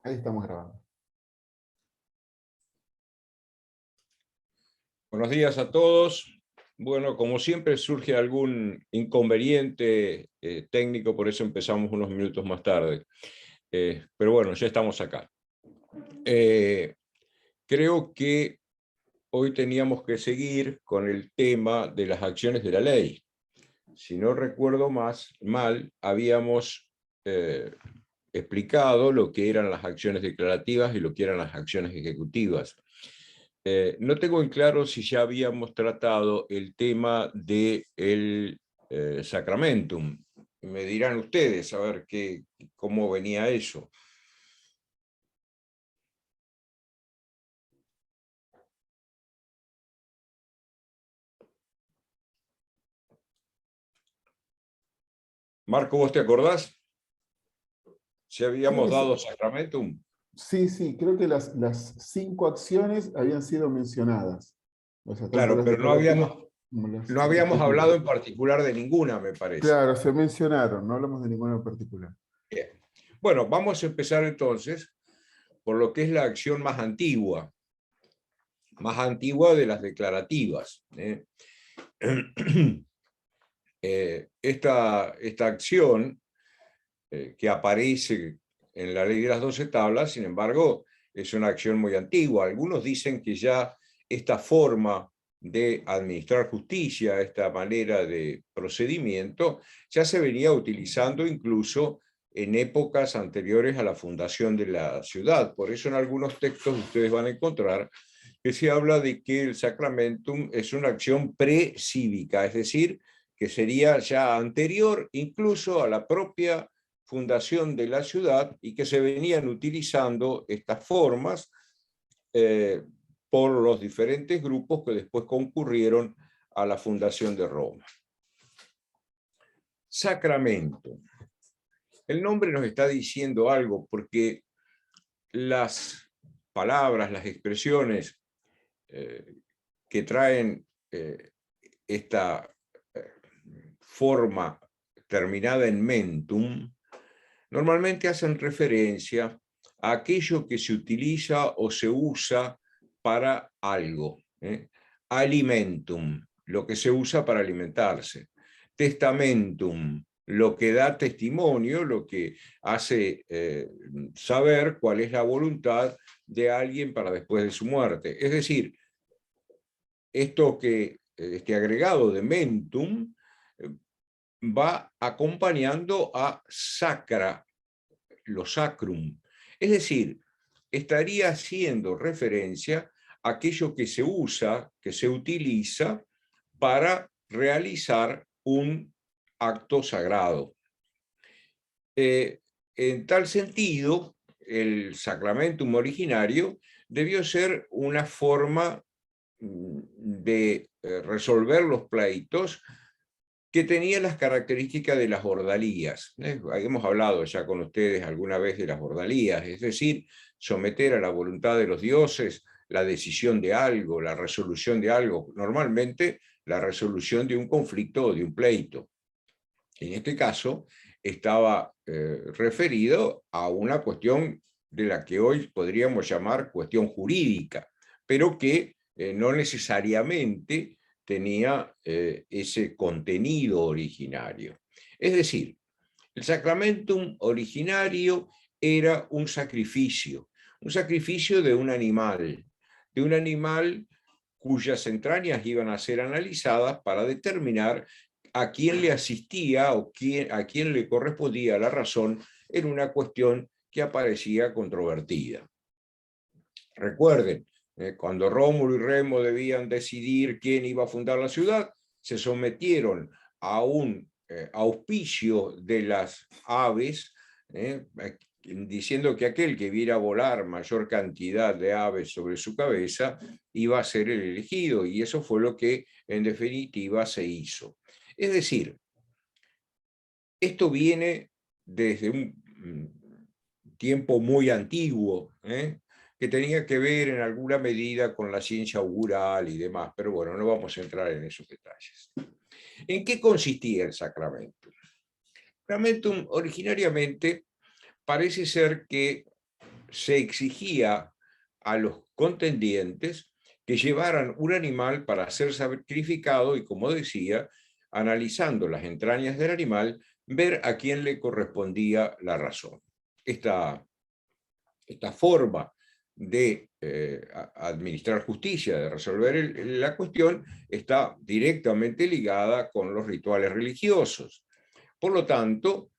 Ahí estamos grabando. Buenos días a todos. Bueno, como siempre surge algún inconveniente técnico, por eso empezamos unos minutos más tarde. Pero bueno, ya estamos acá. Creo que hoy teníamos que seguir con el tema de las acciones de la ley. Si no recuerdo mal, habíamos explicado lo que eran las acciones declarativas y lo que eran las acciones ejecutivas. No tengo en claro si ya habíamos tratado el tema del sacramentum. Me dirán ustedes a ver cómo venía eso. Marco, ¿vos te acordás? ¿Si habíamos dado sacramentum? Sí, creo que las 5 acciones habían sido mencionadas. O sea, tanto Claro, las pero declarativas como las no habíamos hablado ejecutivas. en particular de ninguna, me parece. Claro, se mencionaron, no hablamos de ninguna en particular. Bien. Bueno, vamos a empezar entonces por lo que es la acción más antigua de las declarativas. Esta acción que aparece en la ley de las 12 tablas, sin embargo, es una acción muy antigua. Algunos dicen que ya esta forma de administrar justicia, esta manera de procedimiento, ya se venía utilizando incluso en épocas anteriores a la fundación de la ciudad. Por eso en algunos textos ustedes van a encontrar que se habla de que el sacramentum es una acción precívica, es decir, que sería ya anterior incluso a la propia fundación de la ciudad y que se venían utilizando estas formas por los diferentes grupos que después concurrieron a la fundación de Roma. Sacramento. El nombre nos está diciendo algo porque las palabras, las expresiones que traen esta forma terminada en mentum, normalmente hacen referencia a aquello que se utiliza o se usa para algo. Alimentum, lo que se usa para alimentarse. Testamentum, lo que da testimonio, lo que hace saber cuál es la voluntad de alguien para después de su muerte. Es decir, este agregado de mentum va acompañando a sacra, lo sacrum. Es decir, estaría haciendo referencia a aquello que se usa, que se utiliza para realizar un acto sagrado. En tal sentido, el sacramentum originario debió ser una forma de resolver los pleitos que tenía las características de las ordalías. Hemos hablado ya con ustedes alguna vez de las ordalías, es decir, someter a la voluntad de los dioses la decisión de algo, la resolución de algo, normalmente la resolución de un conflicto o de un pleito. En este caso, estaba referido a una cuestión de la que hoy podríamos llamar cuestión jurídica, pero que no necesariamente tenía ese contenido originario. Es decir, el sacramentum originario era un sacrificio de un animal cuyas entrañas iban a ser analizadas para determinar a quién le asistía o a quién le correspondía la razón en una cuestión que aparecía controvertida. Recuerden, cuando Rómulo y Remo debían decidir quién iba a fundar la ciudad, se sometieron a un auspicio de las aves, diciendo que aquel que viera volar mayor cantidad de aves sobre su cabeza iba a ser el elegido, y eso fue lo que en definitiva se hizo. Es decir, esto viene desde un tiempo muy antiguo, que tenía que ver en alguna medida con la ciencia augural y demás, pero bueno, no vamos a entrar en esos detalles. ¿En qué consistía el sacramento? El sacramentum originariamente parece ser que se exigía a los contendientes que llevaran un animal para ser sacrificado y, como decía, analizando las entrañas del animal, ver a quién le correspondía la razón. Esta forma de administrar justicia, de resolver la cuestión, está directamente ligada con los rituales religiosos. Por lo tanto,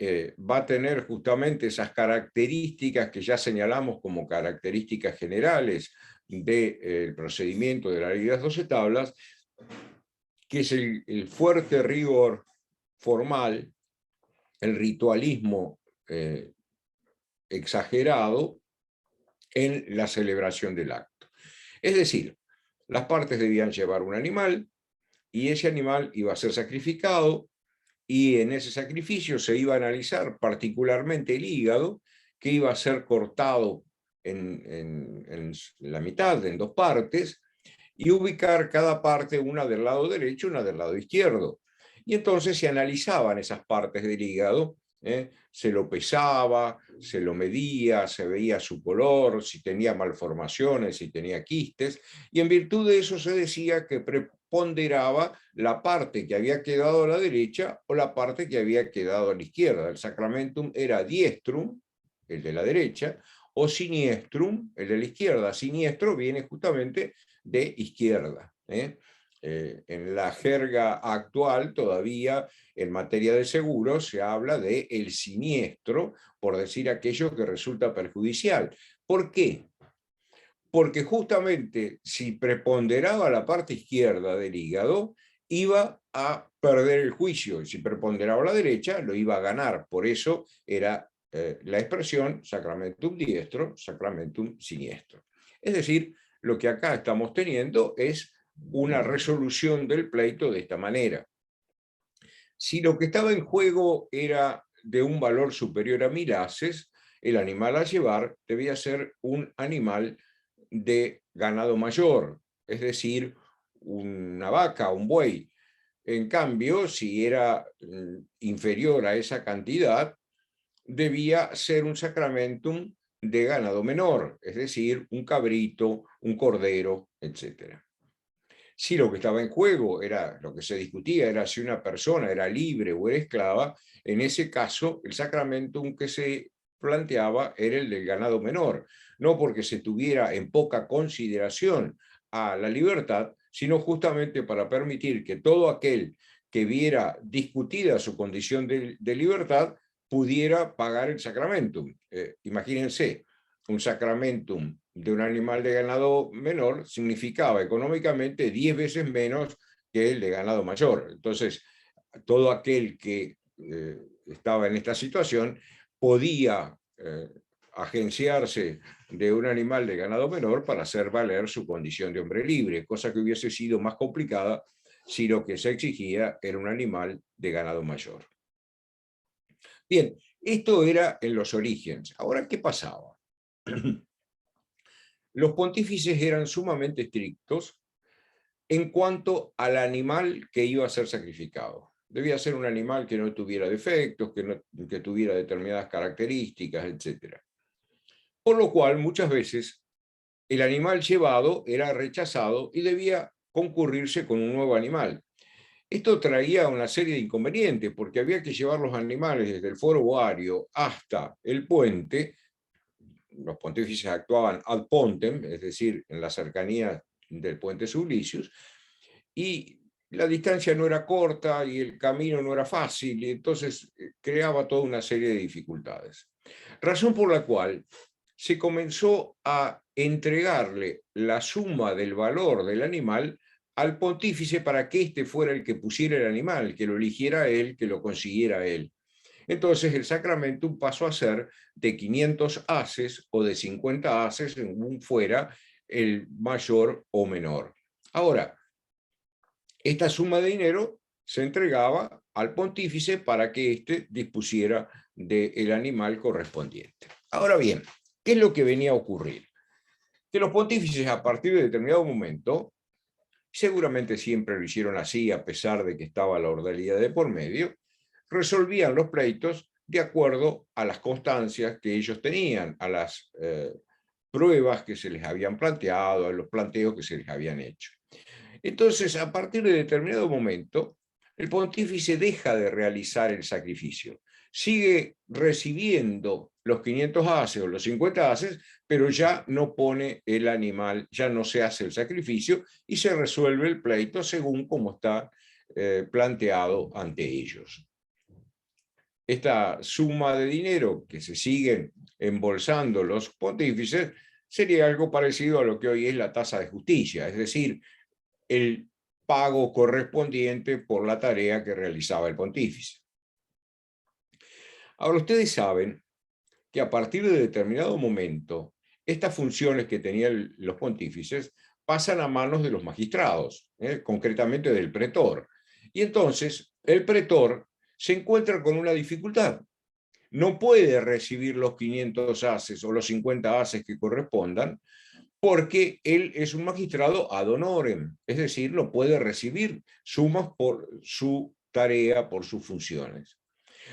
va a tener justamente esas características que ya señalamos como características generales del procedimiento de la ley de las 12 tablas, que es el fuerte rigor formal, el ritualismo exagerado en la celebración del acto. Es decir, las partes debían llevar un animal y ese animal iba a ser sacrificado, y en ese sacrificio se iba a analizar particularmente el hígado, que iba a ser cortado en la mitad, en dos partes, y ubicar cada parte, una del lado derecho y una del lado izquierdo. Y entonces se analizaban esas partes del hígado, se lo pesaba, se lo medía, se veía su color, si tenía malformaciones, si tenía quistes, y en virtud de eso se decía que preponderaba la parte que había quedado a la derecha o la parte que había quedado a la izquierda. El sacramentum era diestrum, el de la derecha, o siniestrum, el de la izquierda. Siniestro viene justamente de izquierda. En la jerga actual todavía en materia de seguros se habla de el siniestro, por decir aquello que resulta perjudicial. ¿Por qué? Porque justamente si preponderaba la parte izquierda del hígado, iba a perder el juicio, y si preponderaba la derecha, lo iba a ganar. Por eso era la expresión sacramentum diestro, sacramentum siniestro. Es decir, lo que acá estamos teniendo es una resolución del pleito de esta manera. Si lo que estaba en juego era de un valor superior a 1000 haces, el animal a llevar debía ser un animal de ganado mayor, es decir, una vaca, un buey. En cambio, si era inferior a esa cantidad, debía ser un sacramentum de ganado menor, es decir, un cabrito, un cordero, etc. Si lo que estaba en juego era, lo que se discutía era si una persona era libre o era esclava, en ese caso el sacramentum que se planteaba era el del ganado menor, no porque se tuviera en poca consideración a la libertad, sino justamente para permitir que todo aquel que viera discutida su condición de libertad pudiera pagar el sacramentum. Imagínense, un sacramentum de un animal de ganado menor significaba económicamente 10 veces menos que el de ganado mayor. Entonces, todo aquel que estaba en esta situación podía agenciarse de un animal de ganado menor para hacer valer su condición de hombre libre, cosa que hubiese sido más complicada si lo que se exigía era un animal de ganado mayor. Bien, esto era en los orígenes. Ahora, ¿qué pasaba? Los pontífices eran sumamente estrictos en cuanto al animal que iba a ser sacrificado. Debía ser un animal que no tuviera defectos, que tuviera determinadas características, etc. Por lo cual, muchas veces, el animal llevado era rechazado y debía concurrirse con un nuevo animal. Esto traía una serie de inconvenientes, porque había que llevar los animales desde el foro ovario hasta el puente. Los pontífices actuaban ad pontem, es decir, en la cercanía del puente Sublicius, y la distancia no era corta y el camino no era fácil, y entonces creaba toda una serie de dificultades. Razón por la cual se comenzó a entregarle la suma del valor del animal al pontífice para que éste fuera el que pusiera el animal, que lo eligiera él, que lo consiguiera él. Entonces el sacramentum pasó a ser de 500 haces o de 50 haces, según fuera el mayor o menor. Ahora, esta suma de dinero se entregaba al pontífice para que éste dispusiera del animal correspondiente. Ahora bien, ¿qué es lo que venía a ocurrir? Que los pontífices, a partir de determinado momento, seguramente siempre lo hicieron así, a pesar de que estaba la ordalidad de por medio, resolvían los pleitos de acuerdo a las constancias que ellos tenían, a las pruebas que se les habían planteado, a los planteos que se les habían hecho. Entonces, a partir de determinado momento, el pontífice deja de realizar el sacrificio. Sigue recibiendo los 500 haces o los 50 haces, pero ya no pone el animal, ya no se hace el sacrificio y se resuelve el pleito según como está planteado ante ellos. Esta suma de dinero que se siguen embolsando los pontífices sería algo parecido a lo que hoy es la tasa de justicia, es decir, el pago correspondiente por la tarea que realizaba el pontífice. Ahora, ustedes saben que a partir de determinado momento, estas funciones que tenían los pontífices pasan a manos de los magistrados, concretamente del pretor. Y entonces, el pretor se encuentra con una dificultad. No puede recibir los 500 haces o los 50 haces que correspondan, porque él es un magistrado ad honorem, es decir, no puede recibir sumas por su tarea, por sus funciones.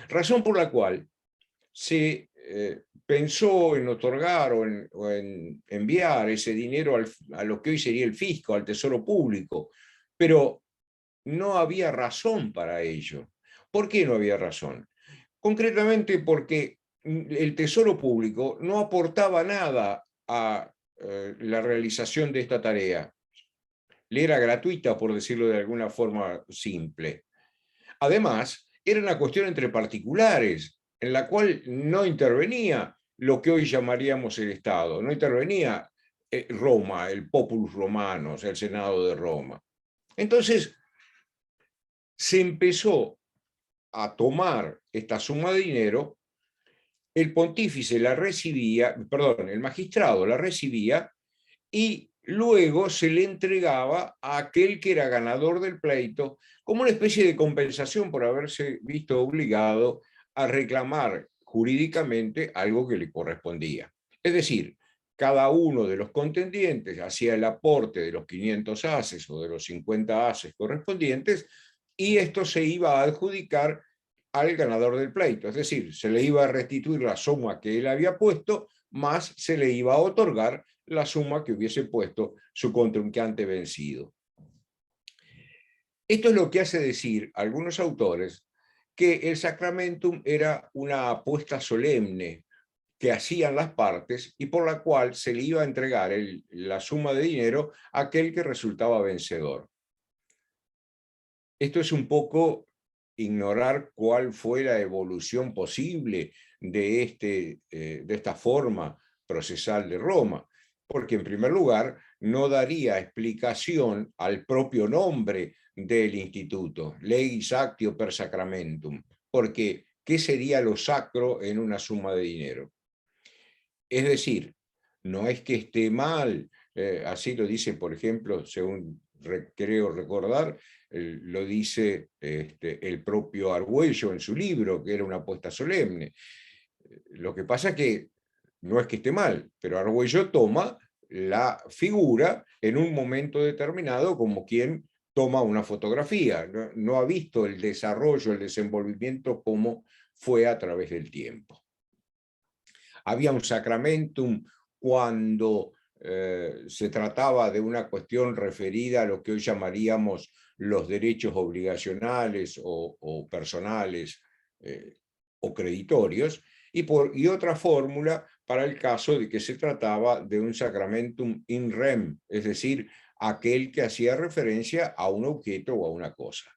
Razón por la cual se pensó en otorgar o en enviar ese dinero a lo que hoy sería el fisco, al tesoro público, pero no había razón para ello. ¿Por qué no había razón? Concretamente porque el tesoro público no aportaba nada a la realización de esta tarea. Le era gratuita, por decirlo de alguna forma simple. Además, era una cuestión entre particulares, en la cual no intervenía lo que hoy llamaríamos el Estado, no intervenía Roma, el populus romano, o sea, el Senado de Roma. Entonces, se empezó a tomar esta suma de dinero, el pontífice la recibía, perdón, el magistrado la recibía y luego se le entregaba a aquel que era ganador del pleito como una especie de compensación por haberse visto obligado a reclamar jurídicamente algo que le correspondía. Es decir, cada uno de los contendientes hacía el aporte de los 500 haces o de los 50 haces correspondientes y esto se iba a adjudicar al ganador del pleito. Es decir, se le iba a restituir la suma que él había puesto, más se le iba a otorgar la suma que hubiese puesto su contrincante vencido. Esto es lo que hace decir a algunos autores que el sacramentum era una apuesta solemne que hacían las partes y por la cual se le iba a entregar la suma de dinero a aquel que resultaba vencedor. Esto es un poco ignorar cuál fue la evolución posible de esta forma procesal de Roma, porque en primer lugar no daría explicación al propio nombre del instituto, Legis Actio per Sacramentum, porque ¿qué sería lo sacro en una suma de dinero? Es decir, no es que esté mal, así lo dice, por ejemplo, según creo recordar, lo dice el propio Argüello en su libro, que era una apuesta solemne. Lo que pasa es que no es que esté mal, pero Argüello toma la figura en un momento determinado como quien toma una fotografía. No ha visto el desarrollo, el desenvolvimiento como fue a través del tiempo. Había un sacramentum cuando se trataba de una cuestión referida a lo que hoy llamaríamos los derechos obligacionales o personales o creditorios, y otra fórmula para el caso de que se trataba de un sacramentum in rem, es decir, aquel que hacía referencia a un objeto o a una cosa.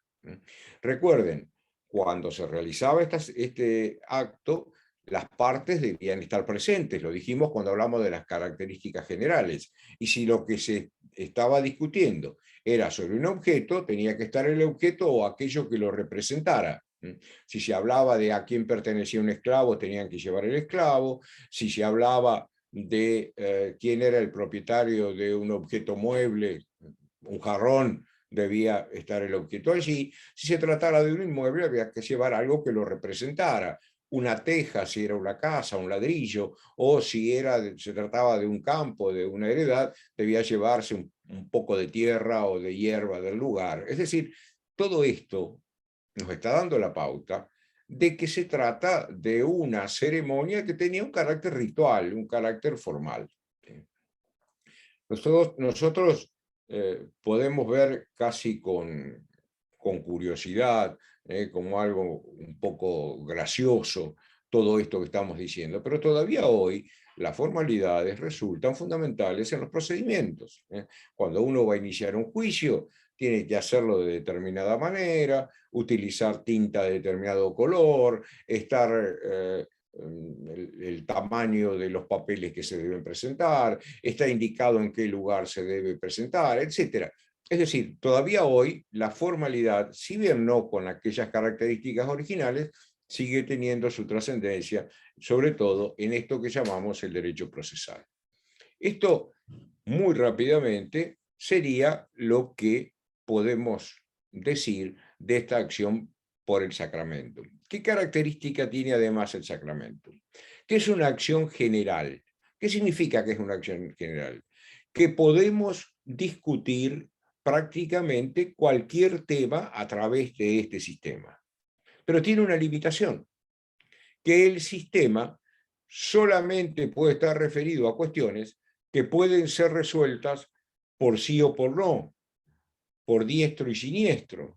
Recuerden, cuando se realizaba este acto, las partes debían estar presentes, lo dijimos cuando hablamos de las características generales, y si lo que se estaba discutiendo era sobre un objeto, tenía que estar el objeto o aquello que lo representara. Si se hablaba de a quién pertenecía un esclavo, tenían que llevar el esclavo. Si se hablaba de quién era el propietario de un objeto mueble, un jarrón, debía estar el objeto allí. Si se tratara de un inmueble, había que llevar algo que lo representara. Una teja, si era una casa, un ladrillo, o si se trataba de un campo, de una heredad, debía llevarse un poco de tierra o de hierba del lugar. Es decir, todo esto nos está dando la pauta de que se trata de una ceremonia que tenía un carácter ritual, un carácter formal. Nosotros podemos ver casi con curiosidad, como algo un poco gracioso, todo esto que estamos diciendo, pero todavía hoy las formalidades resultan fundamentales en los procedimientos. Cuando uno va a iniciar un juicio, tiene que hacerlo de determinada manera, utilizar tinta de determinado color, estar el tamaño de los papeles que se deben presentar, está indicado en qué lugar se debe presentar, etc. Es decir, todavía hoy la formalidad, si bien no con aquellas características originales, sigue teniendo su trascendencia, sobre todo en esto que llamamos el derecho procesal. Esto, muy rápidamente, sería lo que podemos decir de esta acción por el sacramento. ¿Qué característica tiene además el sacramento? Que es una acción general. ¿Qué significa que es una acción general? Que podemos discutir prácticamente cualquier tema a través de este sistema. Pero tiene una limitación, que el sistema solamente puede estar referido a cuestiones que pueden ser resueltas por sí o por no, por diestro y siniestro.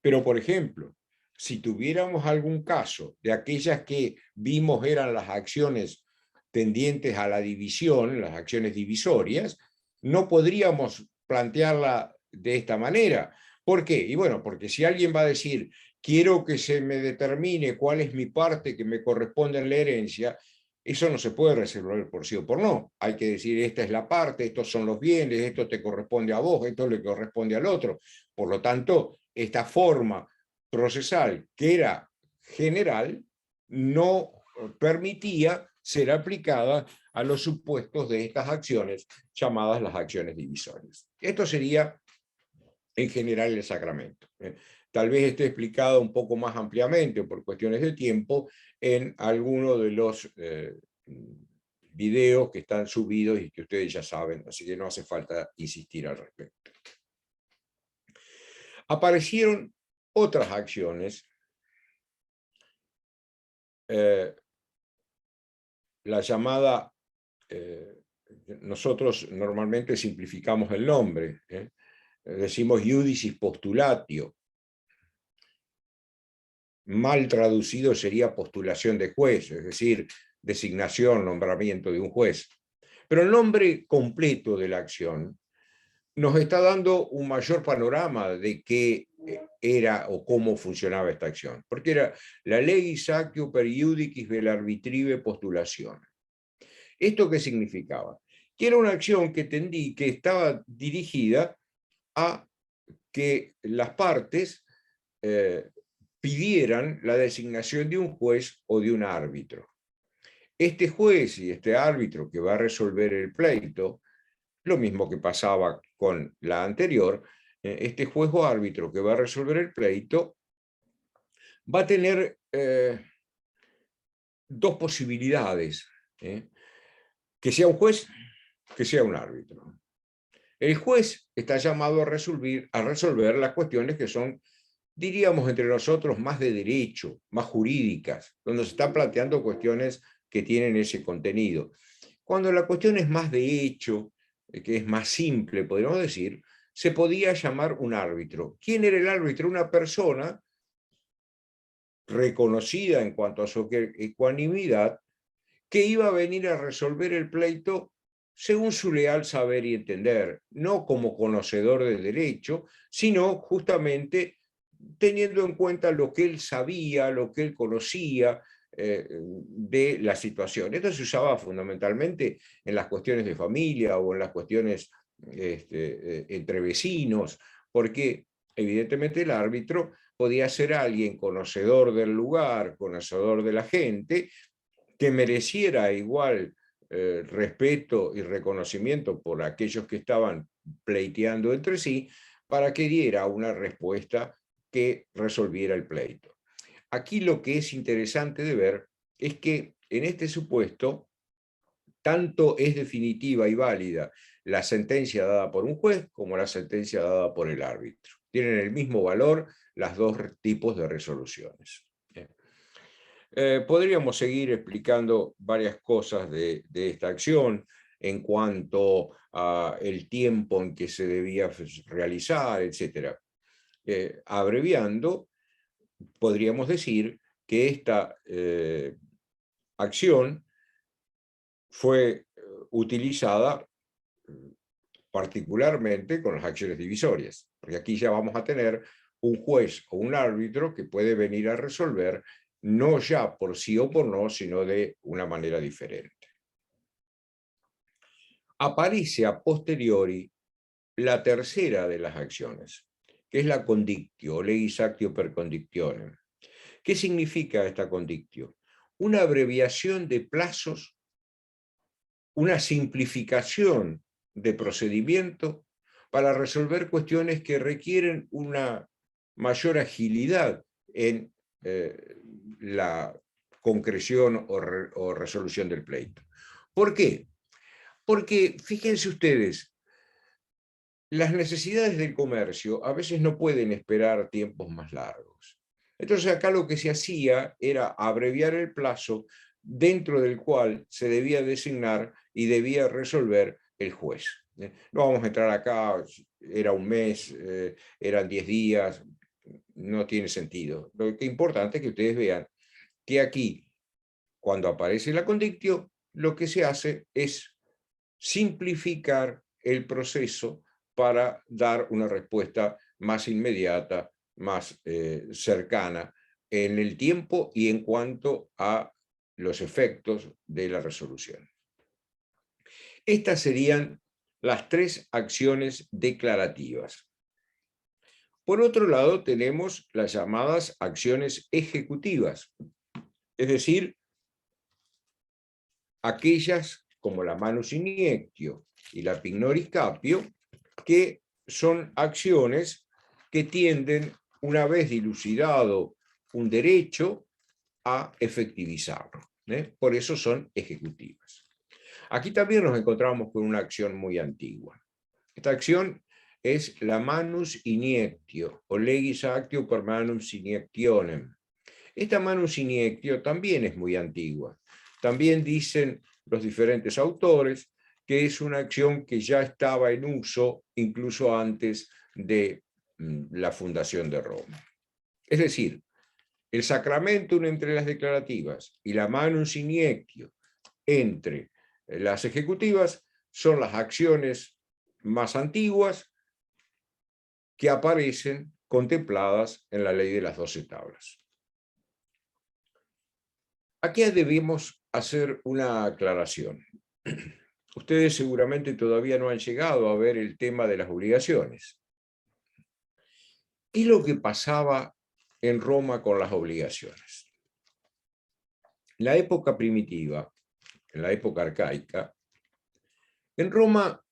Pero, por ejemplo, si tuviéramos algún caso de aquellas que vimos eran las acciones tendientes a la división, las acciones divisorias, no podríamos plantearla de esta manera. ¿Por qué? Y bueno, porque si alguien va a decir, quiero que se me determine cuál es mi parte que me corresponde en la herencia, eso no se puede resolver por sí o por no. Hay que decir, esta es la parte, estos son los bienes, esto te corresponde a vos, esto le corresponde al otro. Por lo tanto, esta forma procesal, que era general, no permitía ser aplicada a los supuestos de estas acciones llamadas las acciones divisorias. Esto sería en general el sacramento. Tal vez esté explicado un poco más ampliamente por cuestiones de tiempo en alguno de los videos que están subidos y que ustedes ya saben, así que no hace falta insistir al respecto. Aparecieron otras acciones, la llamada, nosotros normalmente simplificamos el nombre, decimos iudicis postulatio, mal traducido sería postulación de juez, es decir, designación, nombramiento de un juez. Pero el nombre completo de la acción nos está dando un mayor panorama de qué era o cómo funcionaba esta acción, porque era la legis actio per iudicis vel arbitrive postulazione. ¿Esto qué significaba? Que era una acción que estaba dirigida a que las partes pidieran la designación de un juez o de un árbitro. Este juez y este árbitro que va a resolver el pleito, lo mismo que pasaba con la anterior, este juez o árbitro que va a resolver el pleito va a tener dos posibilidades, que sea un juez, que sea un árbitro. El juez está llamado a resolver las cuestiones que son, diríamos entre nosotros, más de derecho, más jurídicas, donde se están planteando cuestiones que tienen ese contenido. Cuando la cuestión es más de hecho, que es más simple, podríamos decir, se podía llamar un árbitro. ¿Quién era el árbitro? Una persona reconocida en cuanto a su ecuanimidad, que iba a venir a resolver el pleito según su leal saber y entender, no como conocedor de derecho, sino justamente teniendo en cuenta lo que él sabía, lo que él conocía de la situación. Esto se usaba fundamentalmente en las cuestiones de familia o en las cuestiones entre vecinos, porque evidentemente el árbitro podía ser alguien conocedor del lugar, conocedor de la gente, que mereciera igual respeto y reconocimiento por aquellos que estaban pleiteando entre sí, para que diera una respuesta que resolviera el pleito. Aquí lo que es interesante de ver es que en este supuesto, tanto es definitiva y válida la sentencia dada por un juez como la sentencia dada por el árbitro. Tienen el mismo valor las dos tipos de resoluciones. Podríamos seguir explicando varias cosas de esta acción en cuanto al tiempo en que se debía realizar, etc. Abreviando, podríamos decir que esta acción fue utilizada particularmente con las acciones divisorias, porque aquí ya vamos a tener un juez o un árbitro que puede venir a resolver no ya por sí o por no, sino de una manera diferente. Aparece a posteriori la tercera de las acciones, que es la condictio, legis actio per condictionem. ¿Qué significa esta condictio? Una abreviación de plazos, una simplificación de procedimiento para resolver cuestiones que requieren una mayor agilidad en la concreción o resolución del pleito. ¿Por qué? Porque, fíjense ustedes, las necesidades del comercio a veces no pueden esperar tiempos más largos. Entonces acá lo que se hacía era abreviar el plazo dentro del cual se debía designar y debía resolver el juez. No vamos a entrar acá, era un mes, eran 10 días, no tiene sentido. Lo que es importante es que ustedes vean que aquí, cuando aparece la condictio, lo que se hace es simplificar el proceso para dar una respuesta más inmediata, más cercana en el tiempo y en cuanto a los efectos de la resolución. Estas serían las tres acciones declarativas. Por otro lado, tenemos las llamadas acciones ejecutivas, es decir, aquellas como la manus iniectio y la pignoris capio, que son acciones que tienden, una vez dilucidado un derecho, a efectivizarlo. Por eso son ejecutivas. Aquí también nos encontramos con una acción muy antigua. Esta acción es la manus iniectio, o legis actio per manus iniectionem. Esta manus iniectio también es muy antigua. También dicen los diferentes autores que es una acción que ya estaba en uso incluso antes de la fundación de Roma. Es decir, el sacramentum entre las declarativas y la manus iniectio entre las ejecutivas son las acciones más antiguas que aparecen contempladas en la ley de las 12 tablas. Aquí debemos hacer una aclaración. Ustedes seguramente todavía no han llegado a ver el tema de las obligaciones. ¿Qué es lo que pasaba en Roma con las obligaciones? En la época primitiva, en la época arcaica, en Roma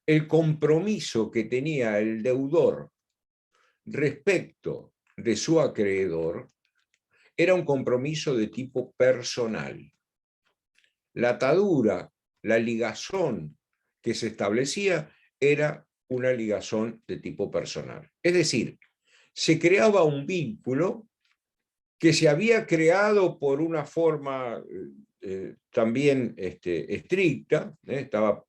el compromiso que tenía el deudor respecto de su acreedor era un compromiso de tipo personal. La atadura, la ligazón que se establecía era una ligazón de tipo personal. Es decir, se creaba un vínculo que se había creado por una forma también estricta, estaba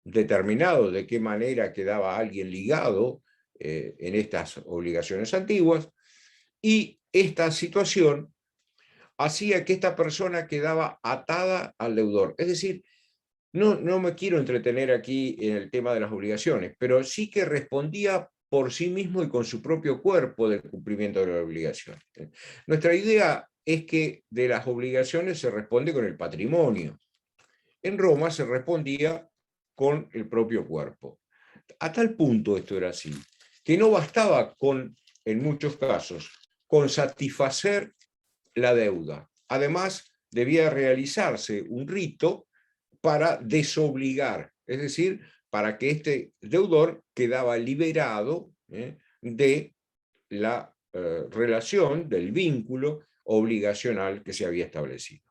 determinado de qué manera quedaba alguien ligado en estas obligaciones antiguas, y esta situación hacía que esta persona quedaba atada al deudor. Es decir, no me quiero entretener aquí en el tema de las obligaciones, pero sí que respondía por sí mismo y con su propio cuerpo del cumplimiento de la obligación. Nuestra idea es que de las obligaciones se responde con el patrimonio. En Roma se respondía con el propio cuerpo. A tal punto esto era así, que no bastaba con, en muchos casos, con satisfacer la deuda. Además, debía realizarse un rito para desobligar, es decir, para que este deudor quedaba liberado de la relación, del vínculo obligacional que se había establecido.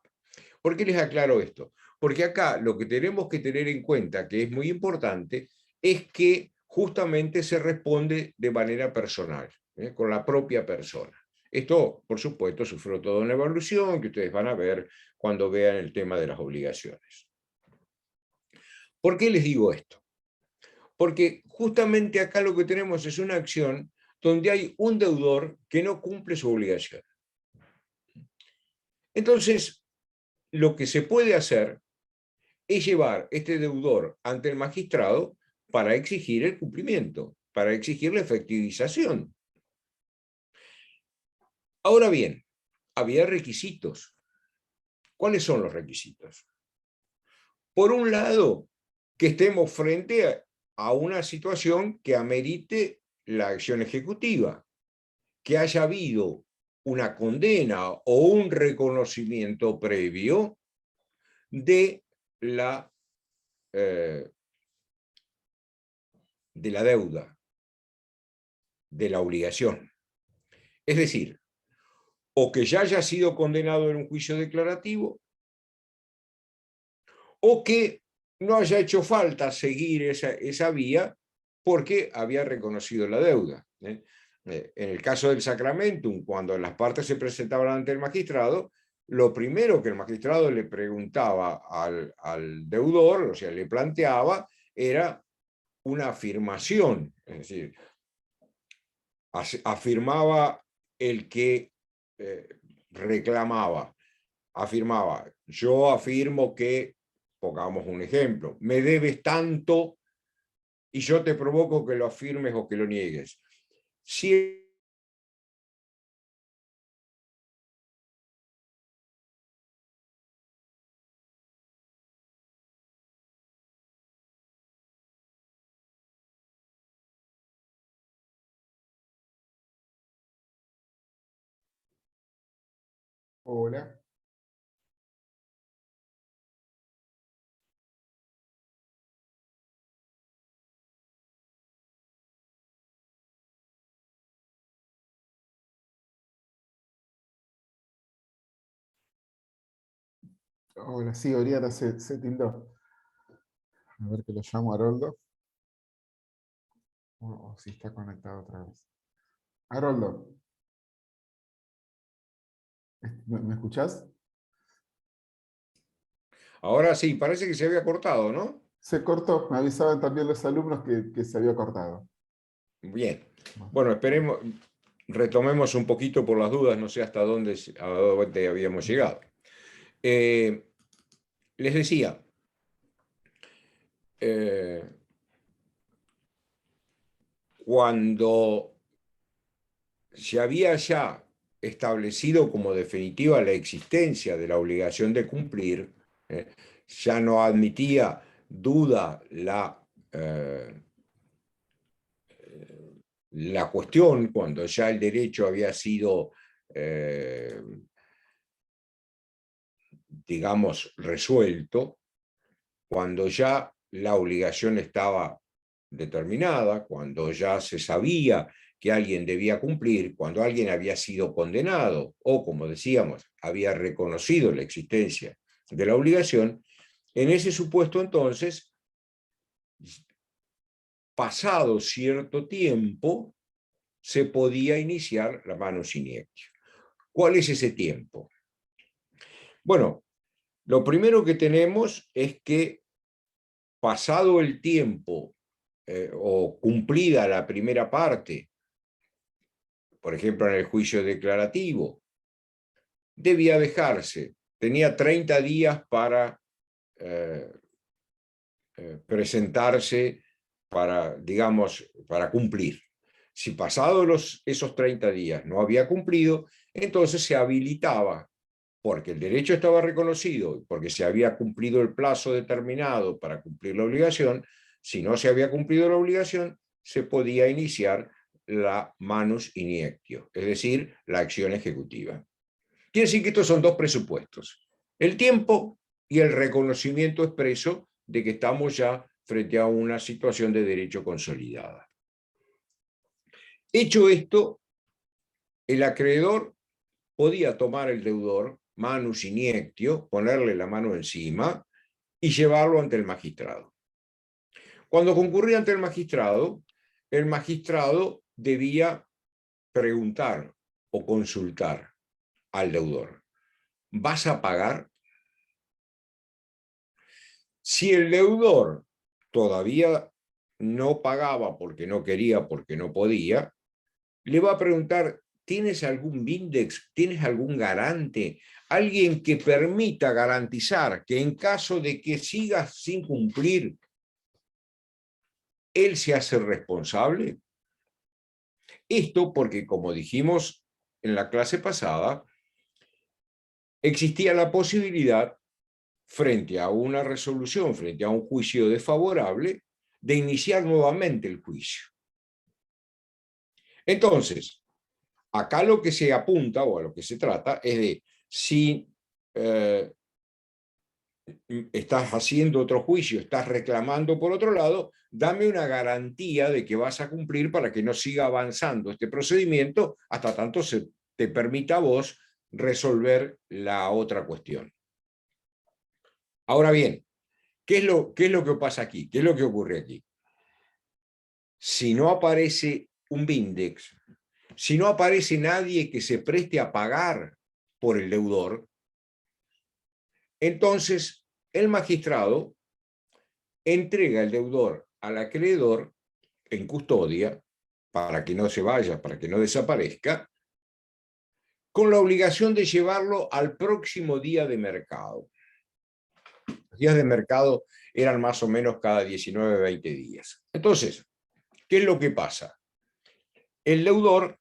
¿Por qué les aclaro esto? Porque acá lo que tenemos que tener en cuenta, que es muy importante, es que justamente se responde de manera personal, con la propia persona. Esto, por supuesto, sufrió toda una evolución que ustedes van a ver cuando vean el tema de las obligaciones. ¿Por qué les digo esto? Porque justamente acá lo que tenemos es una acción donde hay un deudor que no cumple su obligación. Entonces, lo que se puede hacer es llevar este deudor ante el magistrado para exigir el cumplimiento, para exigir la efectivización. Ahora bien, había requisitos. ¿Cuáles son los requisitos? Por un lado, que estemos frente a una situación que amerite la acción ejecutiva, que haya habido una condena o un reconocimiento previo de la deuda, de la obligación. Es decir, o que ya haya sido condenado en un juicio declarativo, o que no haya hecho falta seguir esa vía porque había reconocido la deuda. En el caso del sacramentum, cuando las partes se presentaban ante el magistrado, lo primero que el magistrado le preguntaba al deudor, o sea, le planteaba, era una afirmación, es decir, afirmaba el que reclamaba, afirmaba, yo afirmo que, pongamos un ejemplo, me debes tanto y yo te provoco que lo afirmes o que lo niegues. Si Hola. Hola, sí, Oriana se tildó. A ver que lo llamo a Haroldo. O si está conectado otra vez. Haroldo, ¿me escuchás? ahora sí, parece que se había cortado, ¿no? Se cortó, me avisaban también los alumnos que se había cortado. Bien. Bueno, Bueno, esperemos, retomemos un poquito por las dudas, no sé hasta a dónde habíamos llegado. Les decía, cuando se había ya establecido como definitiva la existencia de la obligación de cumplir, ya no admitía duda la cuestión, cuando ya el derecho había sido, digamos, resuelto, cuando ya la obligación estaba determinada, cuando ya se sabía que alguien debía cumplir, cuando alguien había sido condenado o, como decíamos, había reconocido la existencia de la obligación, en ese supuesto entonces, pasado cierto tiempo, se podía iniciar la manus iniectio. ¿Cuál es ese tiempo? Bueno, lo primero que tenemos es que pasado el tiempo o cumplida la primera parte, por ejemplo en el juicio declarativo, debía dejarse, tenía 30 días para presentarse para, digamos, para cumplir. Si pasados esos 30 días no había cumplido, entonces se habilitaba, porque el derecho estaba reconocido, porque se había cumplido el plazo determinado para cumplir la obligación. Si no se había cumplido la obligación, se podía iniciar la manus iniectio, es decir, la acción ejecutiva. Quiere decir que estos son dos presupuestos: el tiempo y el reconocimiento expreso de que estamos ya frente a una situación de derecho consolidada. Hecho esto, el acreedor podía tomar el deudor, manus iniectio, ponerle la mano encima y llevarlo ante el magistrado. Cuando concurría ante el magistrado debía preguntar o consultar al deudor: ¿vas a pagar? Si el deudor todavía no pagaba porque no quería, porque no podía, le va a preguntar: ¿tienes algún Vindex? ¿Tienes algún garante? Alguien que permita garantizar que en caso de que sigas sin cumplir, él se hace responsable. Esto porque, como dijimos en la clase pasada, existía la posibilidad, frente a una resolución, frente a un juicio desfavorable, de iniciar nuevamente el juicio. Entonces, acá lo que se apunta, o a lo que se trata, es de si estás haciendo otro juicio, estás reclamando por otro lado, dame una garantía de que vas a cumplir para que no siga avanzando este procedimiento hasta tanto se te permita a vos resolver la otra cuestión. Ahora bien, ¿qué es lo que pasa aquí? ¿Qué es lo que ocurre aquí? Si no aparece un Vindex, si no aparece nadie que se preste a pagar por el deudor, entonces el magistrado entrega el deudor al acreedor en custodia para que no se vaya, para que no desaparezca, con la obligación de llevarlo al próximo día de mercado. Los días de mercado eran más o menos cada 19, 20 días. Entonces, ¿qué es lo que pasa? El deudor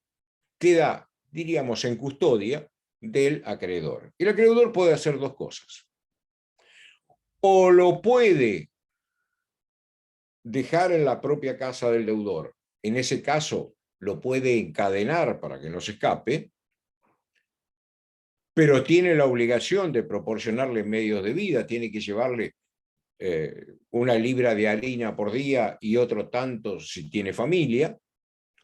queda, diríamos, en custodia del acreedor. El acreedor puede hacer dos cosas. O lo puede dejar en la propia casa del deudor. En ese caso, lo puede encadenar para que no se escape, pero tiene la obligación de proporcionarle medios de vida, tiene que llevarle una libra de harina por día y otro tanto si tiene familia,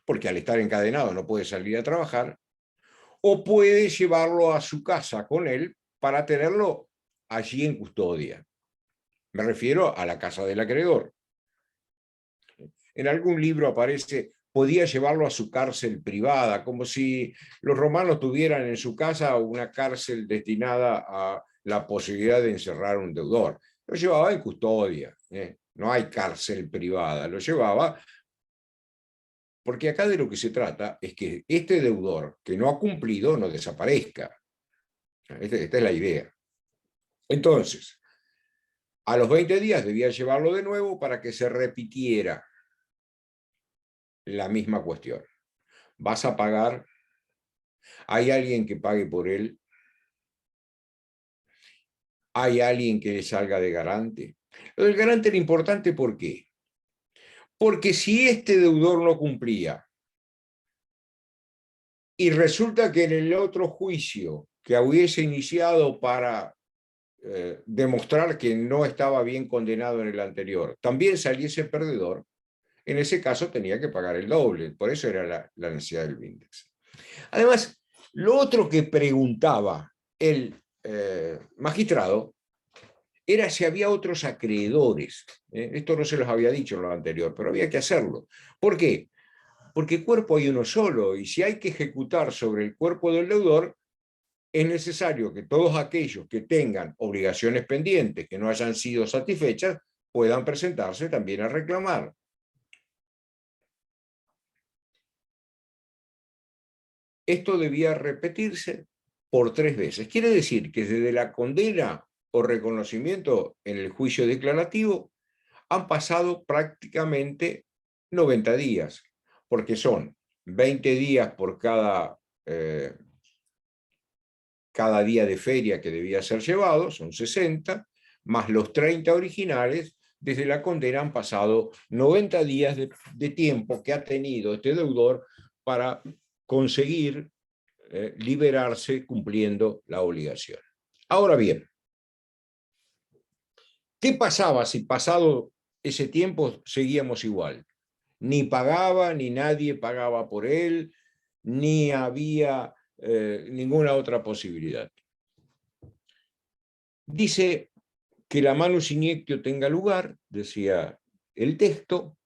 porque al estar encadenado no puede salir a trabajar, o puede llevarlo a su casa con él para tenerlo allí en custodia. Me refiero a la casa del acreedor. En algún libro aparece: podía llevarlo a su cárcel privada, como si los romanos tuvieran en su casa una cárcel destinada a la posibilidad de encerrar a un deudor. Lo llevaba en custodia, no hay cárcel privada, lo llevaba porque acá de lo que se trata es que este deudor que no ha cumplido no desaparezca. Esta es la idea. Entonces, a los 20 días debía llevarlo de nuevo para que se repitiera la misma cuestión. ¿Vas a pagar? ¿Hay alguien que pague por él? ¿Hay alguien que le salga de garante? Lo del garante era importante, ¿por qué? Porque si este deudor no cumplía y resulta que en el otro juicio que hubiese iniciado para demostrar que no estaba bien condenado en el anterior, también saliese perdedor, en ese caso tenía que pagar el doble. Por eso era la necesidad del Vindex. Además, lo otro que preguntaba el magistrado era si había otros acreedores. Esto no se los había dicho en lo anterior, pero había que hacerlo. ¿Por qué? Porque cuerpo hay uno solo, y si hay que ejecutar sobre el cuerpo del deudor, es necesario que todos aquellos que tengan obligaciones pendientes que no hayan sido satisfechas puedan presentarse también a reclamar. Esto debía repetirse por 3 veces. Quiere decir que desde la condena o reconocimiento en el juicio declarativo han pasado prácticamente 90 días, porque son 20 días por cada día de feria que debía ser llevado, son 60, más los 30 originales. Desde la condena han pasado 90 días de tiempo que ha tenido este deudor para conseguir liberarse cumpliendo la obligación. Ahora bien, ¿qué pasaba si pasado ese tiempo seguíamos igual? Ni pagaba, ni nadie pagaba por él, ni había ninguna otra posibilidad. Dice que la manus iniectio tenga lugar, decía el texto,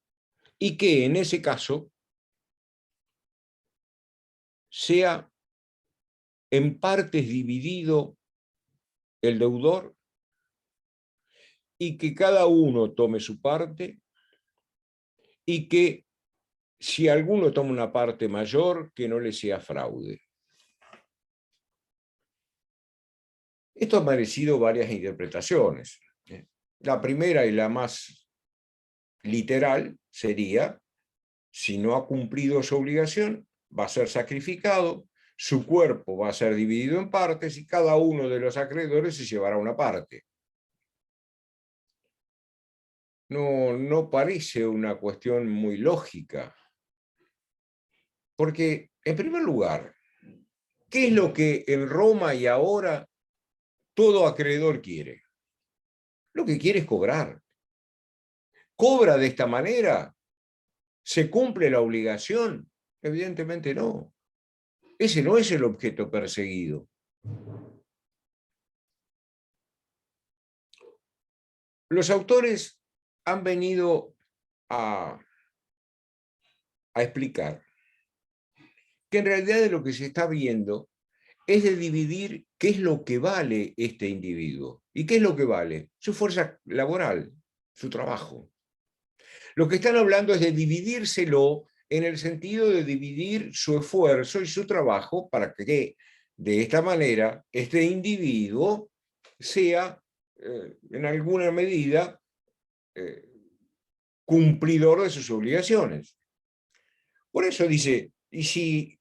y que en ese caso sea en partes dividido el deudor y que cada uno tome su parte y que si alguno toma una parte mayor, que no le sea fraude. Esto ha merecido varias interpretaciones. La primera y la más literal sería: si no ha cumplido su obligación, va a ser sacrificado, su cuerpo va a ser dividido en partes y cada uno de los acreedores se llevará una parte. No parece una cuestión muy lógica. Porque, en primer lugar, ¿qué es lo que en Roma y ahora todo acreedor quiere? Lo que quiere es cobrar. ¿Cobra de esta manera? ¿Se cumple la obligación? Evidentemente no. Ese no es el objeto perseguido. Los autores han venido a explicar que en realidad de lo que se está viendo es de dividir qué es lo que vale este individuo. ¿Y qué es lo que vale? Su fuerza laboral, su trabajo. Lo que están hablando es de dividírselo en el sentido de dividir su esfuerzo y su trabajo para que de esta manera este individuo sea en alguna medida cumplidor de sus obligaciones. Por eso dice, y si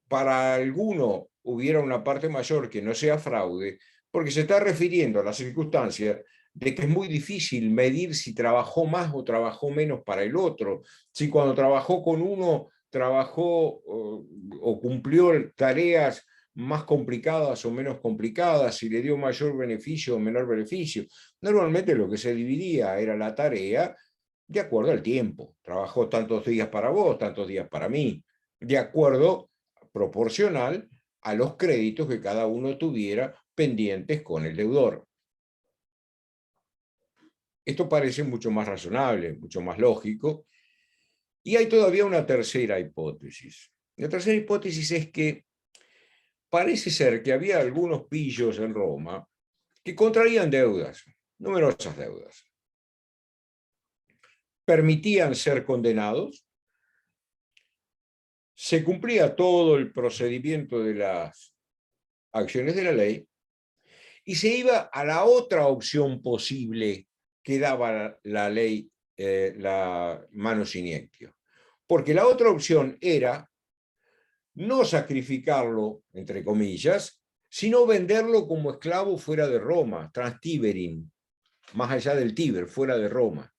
para alguno hubiera una parte mayor que no sea fraude, porque se está refiriendo a la circunstancia de que es muy difícil medir si trabajó más o trabajó menos para el otro, si cuando trabajó con uno trabajó o cumplió tareas más complicadas o menos complicadas, si le dio mayor beneficio o menor beneficio. Normalmente lo que se dividía era la tarea de acuerdo al tiempo. Trabajó tantos días para vos, tantos días para mí, de acuerdo proporcional a los créditos que cada uno tuviera pendientes con el deudor. Esto parece mucho más razonable, mucho más lógico. Y hay todavía una tercera hipótesis. La tercera hipótesis es que parece ser que había algunos pillos en Roma que contraían deudas, numerosas deudas. Permitían ser condenados, se cumplía todo el procedimiento de las acciones de la ley y se iba a la otra opción posible que daba la ley, la mano siniestro. Porque la otra opción era no sacrificarlo, entre comillas, sino venderlo como esclavo fuera de Roma, transtiberin, más allá del Tíber, fuera de Roma.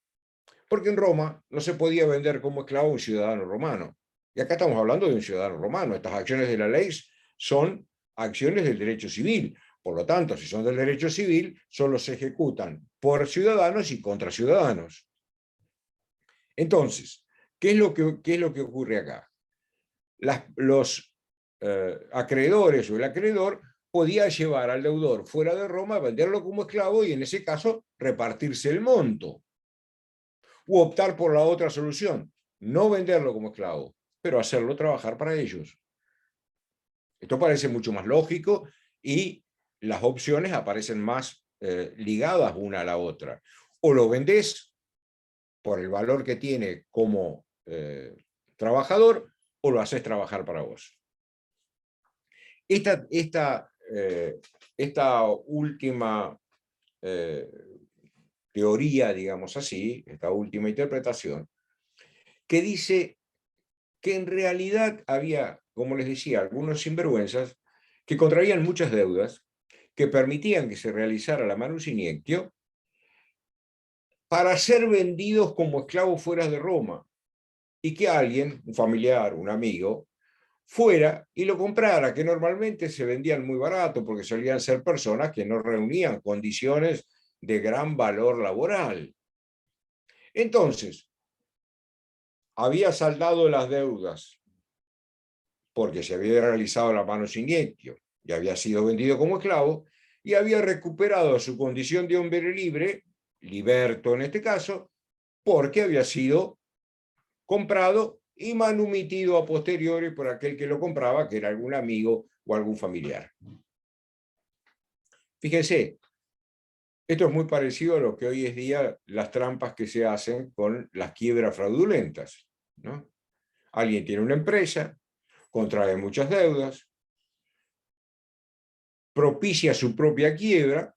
Porque en Roma no se podía vender como esclavo a un ciudadano romano. Y acá estamos hablando de un ciudadano romano. Estas acciones de la ley son acciones del derecho civil. Por lo tanto, si son del derecho civil, solo se ejecutan por ciudadanos y contra ciudadanos. Entonces, ¿qué es lo que ocurre acá? Los acreedores o el acreedor podía llevar al deudor fuera de Roma, venderlo como esclavo y en ese caso repartirse el monto. U optar por la otra solución, no venderlo como esclavo, pero hacerlo trabajar para ellos. Esto parece mucho más lógico y las opciones aparecen más ligadas una a la otra. O lo vendés por el valor que tiene como trabajador, o lo haces trabajar para vos. Esta última teoría, digamos así, esta última interpretación, que dice que en realidad había, como les decía, algunos sinvergüenzas que contraían muchas deudas, que permitían que se realizara la manus iniectio para ser vendidos como esclavos fuera de Roma, y que alguien, un familiar, un amigo, fuera y lo comprara, que normalmente se vendían muy barato porque solían ser personas que no reunían condiciones de gran valor laboral. Entonces, había saldado las deudas porque se había realizado la manus iniectio y había sido vendido como esclavo, y había recuperado su condición de hombre libre, liberto en este caso, porque había sido comprado y manumitido a posteriori por aquel que lo compraba, que era algún amigo o algún familiar. Fíjense, esto es muy parecido a lo que hoy es día las trampas que se hacen con las quiebras fraudulentas, ¿no? Alguien tiene una empresa, contrae muchas deudas, propicia su propia quiebra,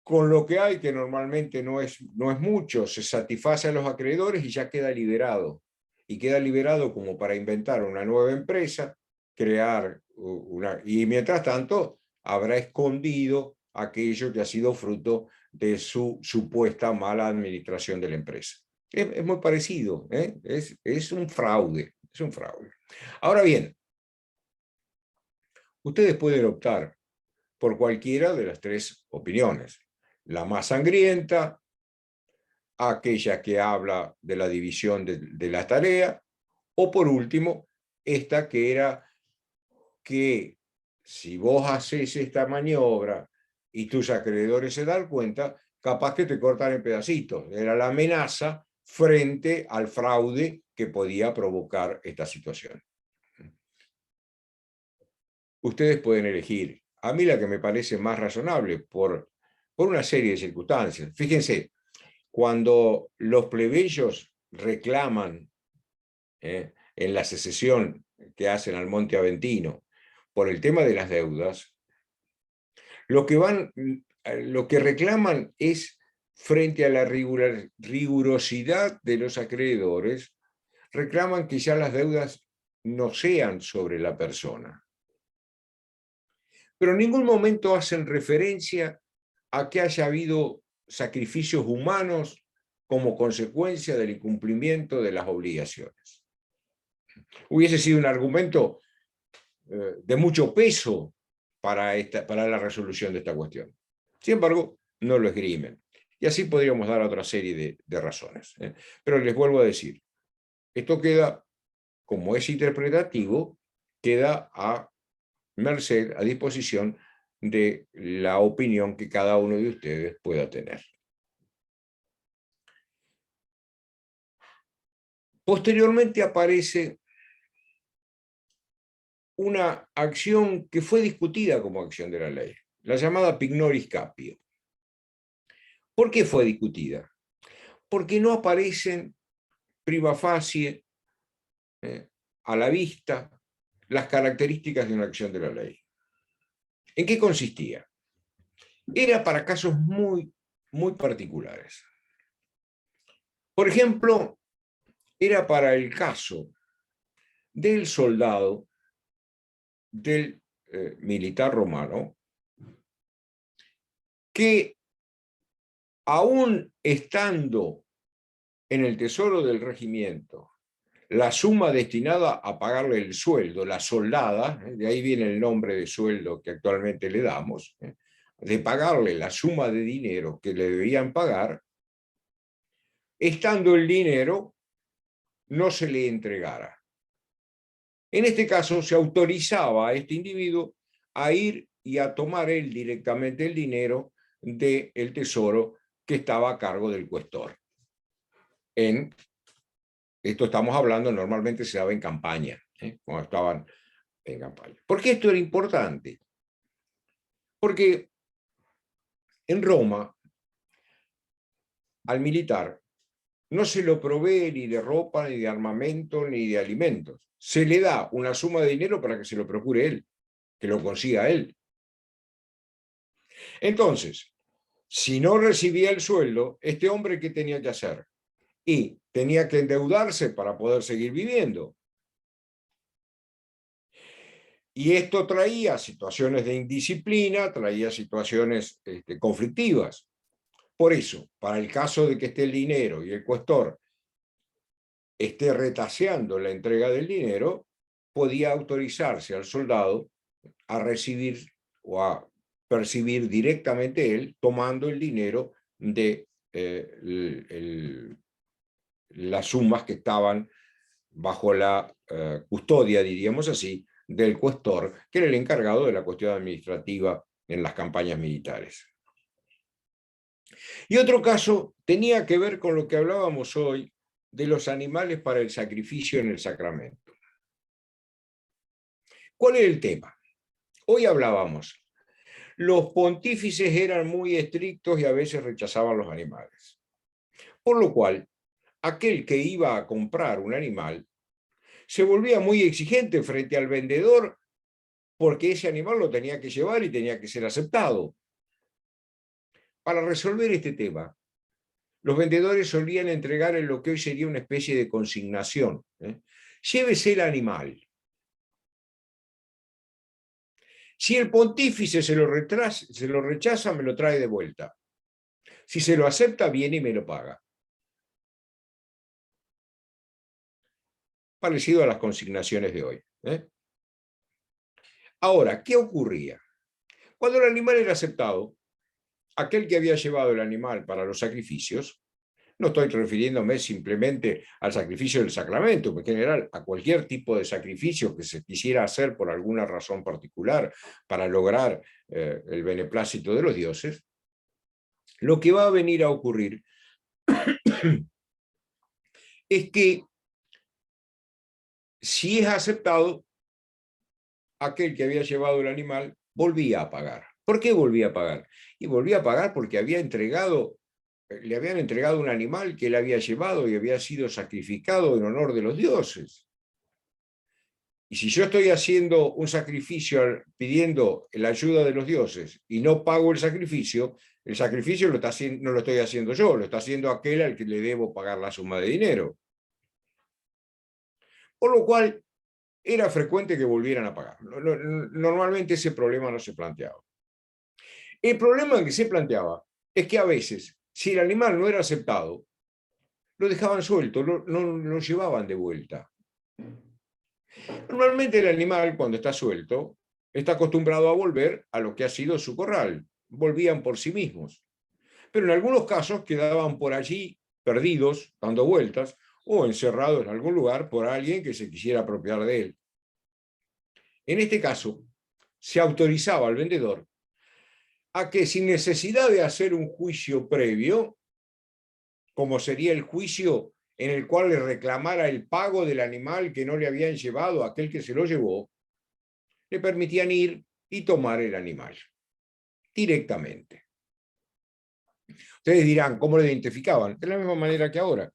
con lo que hay, que normalmente no es mucho, se satisface a los acreedores y ya queda liberado. Y queda liberado como para inventar una nueva empresa, crear una... Y mientras tanto, habrá escondido aquello que ha sido fruto de su supuesta mala administración de la empresa. Es muy parecido, ¿eh? Es un fraude, es un fraude. Ahora bien, ustedes pueden optar por cualquiera de las tres opiniones. La más sangrienta, aquella que habla de la división de la tarea, o por último, esta que era que si vos haces esta maniobra y tus acreedores se dan cuenta, capaz que te cortan en pedacitos. Era la amenaza frente al fraude que podía provocar esta situación. Ustedes pueden elegir. A mí la que me parece más razonable por una serie de circunstancias. Fíjense, cuando los plebeyos reclaman en la secesión que hacen al Monte Aventino por el tema de las deudas, lo que reclaman es, frente a la rigurosidad de los acreedores, reclaman que ya las deudas no sean sobre la persona. Pero en ningún momento hacen referencia a que haya habido sacrificios humanos como consecuencia del incumplimiento de las obligaciones. Hubiese sido un argumento de mucho peso para la resolución de esta cuestión. Sin embargo, no lo esgrimen. Y así podríamos dar otra serie de razones. Pero les vuelvo a decir, esto queda, como es interpretativo, queda a merced, a disposición de la opinión que cada uno de ustedes pueda tener. Posteriormente aparece una acción que fue discutida como acción de la ley, la llamada pignoris capio. ¿Por qué fue discutida? Porque no aparecen prima facie a la vista las características de una acción de la ley. ¿En qué consistía? Era para casos muy particulares. Por ejemplo, era para el caso del soldado, del militar romano, que aún estando en el tesoro del regimiento, la suma destinada a pagarle el sueldo, la soldada, de ahí viene el nombre de sueldo que actualmente le damos, de pagarle la suma de dinero que le debían pagar, estando el dinero, no se le entregara. En este caso, se autorizaba a este individuo a ir y a tomar él directamente el dinero del tesoro que estaba a cargo del cuestor. Esto estamos hablando, normalmente se daba en campaña, cuando estaban en campaña. ¿Por qué esto era importante? Porque en Roma, al militar, no se lo provee ni de ropa, ni de armamento, ni de alimentos. Se le da una suma de dinero para que se lo procure él, que lo consiga él. Entonces, si no recibía el sueldo, este hombre, ¿qué tenía que hacer? Y tenía que endeudarse para poder seguir viviendo. Y esto traía situaciones de indisciplina, traía situaciones conflictivas. Por eso, para el caso de que esté el dinero y el cuestor esté retaseando la entrega del dinero, podía autorizarse al soldado a recibir o a percibir directamente él, tomando el dinero de las sumas que estaban bajo la custodia, diríamos así, del cuestor, que era el encargado de la cuestión administrativa en las campañas militares. Y otro caso tenía que ver con lo que hablábamos hoy de los animales para el sacrificio en el sacramento. ¿Cuál es el tema? Hoy hablábamos, los pontífices eran muy estrictos y a veces rechazaban los animales. Por lo cual, aquel que iba a comprar un animal se volvía muy exigente frente al vendedor porque ese animal lo tenía que llevar y tenía que ser aceptado. Para resolver este tema, los vendedores solían entregar en lo que hoy sería una especie de consignación. Llévese el animal. Si el pontífice se lo rechaza, me lo trae de vuelta. Si se lo acepta, viene y me lo paga. Parecido a las consignaciones de hoy. Ahora, ¿qué ocurría? Cuando el animal era aceptado, aquel que había llevado el animal para los sacrificios, no estoy refiriéndome simplemente al sacrificio del sacramento, en general a cualquier tipo de sacrificio que se quisiera hacer por alguna razón particular para lograr el beneplácito de los dioses, lo que va a venir a ocurrir es que si es aceptado, aquel que había llevado el animal volvía a pagar. ¿Por qué volvía a pagar? Y volvía a pagar porque le habían entregado un animal que él había llevado y había sido sacrificado en honor de los dioses. Y si yo estoy haciendo un sacrificio pidiendo la ayuda de los dioses y no pago el sacrificio no lo estoy haciendo yo, lo está haciendo aquel al que le debo pagar la suma de dinero. Por lo cual, era frecuente que volvieran a pagar. Normalmente ese problema no se planteaba. El problema que se planteaba es que a veces, si el animal no era aceptado, lo dejaban suelto, no lo llevaban de vuelta. Normalmente el animal, cuando está suelto, está acostumbrado a volver a lo que ha sido su corral. Volvían por sí mismos. Pero en algunos casos quedaban por allí perdidos, dando vueltas, o encerrados en algún lugar por alguien que se quisiera apropiar de él. En este caso, se autorizaba al vendedor a que, sin necesidad de hacer un juicio previo, como sería el juicio en el cual le reclamara el pago del animal que no le habían llevado a aquel que se lo llevó, le permitían ir y tomar el animal directamente. Ustedes dirán, ¿cómo lo identificaban? De la misma manera que ahora.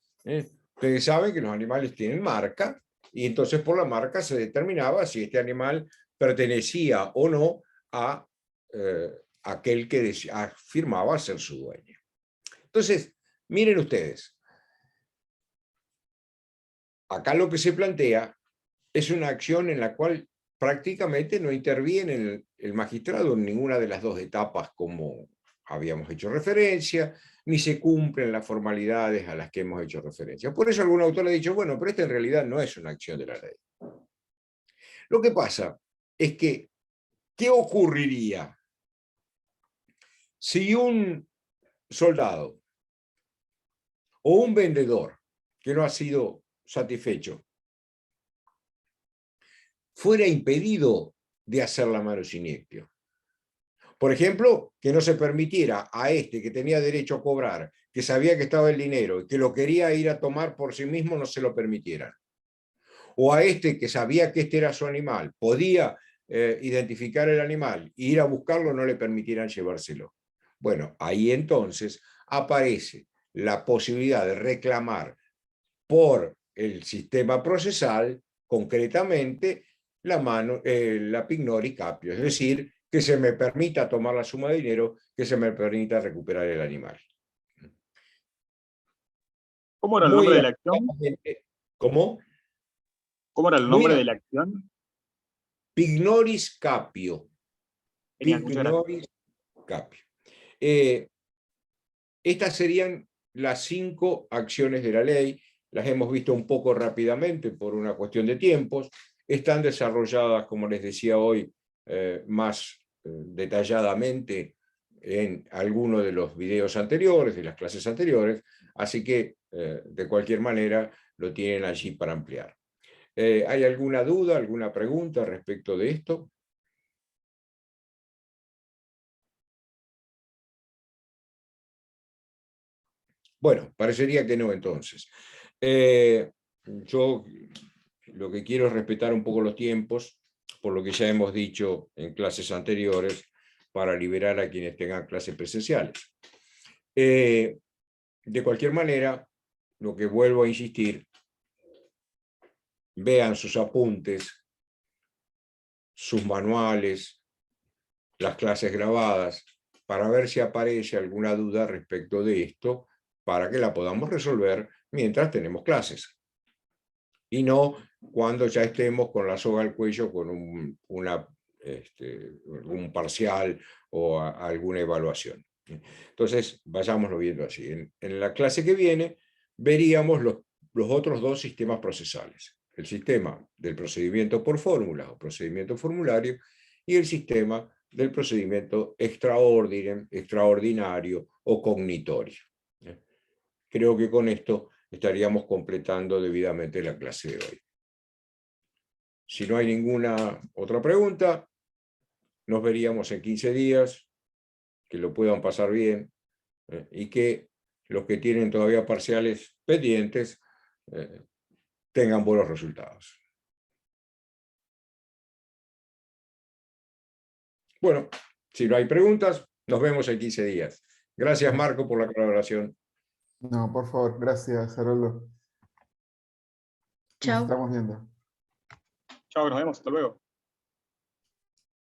Ustedes saben que los animales tienen marca y entonces por la marca se determinaba si este animal pertenecía o no a aquel que afirmaba ser su dueño. Entonces, miren ustedes, acá lo que se plantea es una acción en la cual prácticamente no interviene el magistrado en ninguna de las dos etapas como habíamos hecho referencia, ni se cumplen las formalidades a las que hemos hecho referencia. Por eso algún autor ha dicho, bueno, pero esta en realidad no es una acción de la ley. Lo que pasa es que, ¿qué ocurriría si un soldado o un vendedor que no ha sido satisfecho fuera impedido de hacer la mano siniestro? Por ejemplo, que no se permitiera a este que tenía derecho a cobrar, que sabía que estaba el dinero y que lo quería ir a tomar por sí mismo, no se lo permitieran. O a este que sabía que este era su animal, podía identificar el animal e ir a buscarlo, no le permitieran llevárselo. Bueno, ahí entonces aparece la posibilidad de reclamar por el sistema procesal, concretamente, la pignori capio, es decir, que se me permita tomar la suma de dinero, que se me permita recuperar el animal. ¿Cómo era el nombre de la acción? ¿Cómo? ¿Cómo era el nombre de la acción? Pignoris capio. Genial, Pignoris capio. Estas serían las 5 acciones de la ley. Las hemos visto un poco rápidamente por una cuestión de tiempos. Están desarrolladas, como les decía hoy, más detalladamente en alguno de los videos anteriores, de las clases anteriores, así que de cualquier manera lo tienen allí para ampliar. ¿Hay alguna duda, alguna pregunta respecto de esto? Bueno, parecería que no entonces. Yo lo que quiero es respetar un poco los tiempos, por lo que ya hemos dicho en clases anteriores, para liberar a quienes tengan clases presenciales. De cualquier manera, lo que vuelvo a insistir, vean sus apuntes, sus manuales, las clases grabadas, para ver si aparece alguna duda respecto de esto, para que la podamos resolver mientras tenemos clases. Y no cuando ya estemos con la soga al cuello con un parcial o alguna evaluación. Entonces, vayámoslo viendo así. En la clase que viene, veríamos los otros dos sistemas procesales. El sistema del procedimiento por fórmula o procedimiento formulario y el sistema del procedimiento extraordinario o cognitorio. Creo que con esto estaríamos completando debidamente la clase de hoy. Si no hay ninguna otra pregunta, nos veríamos en 15 días, que lo puedan pasar bien, y que los que tienen todavía parciales pendientes tengan buenos resultados. Bueno, si no hay preguntas, nos vemos en 15 días. Gracias, Marco, por la colaboración. No, por favor, gracias, Haroldo. Nos Chao. estamos viendo. Chao, nos vemos, hasta luego.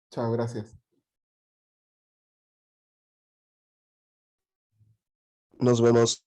Chao, gracias. Nos vemos.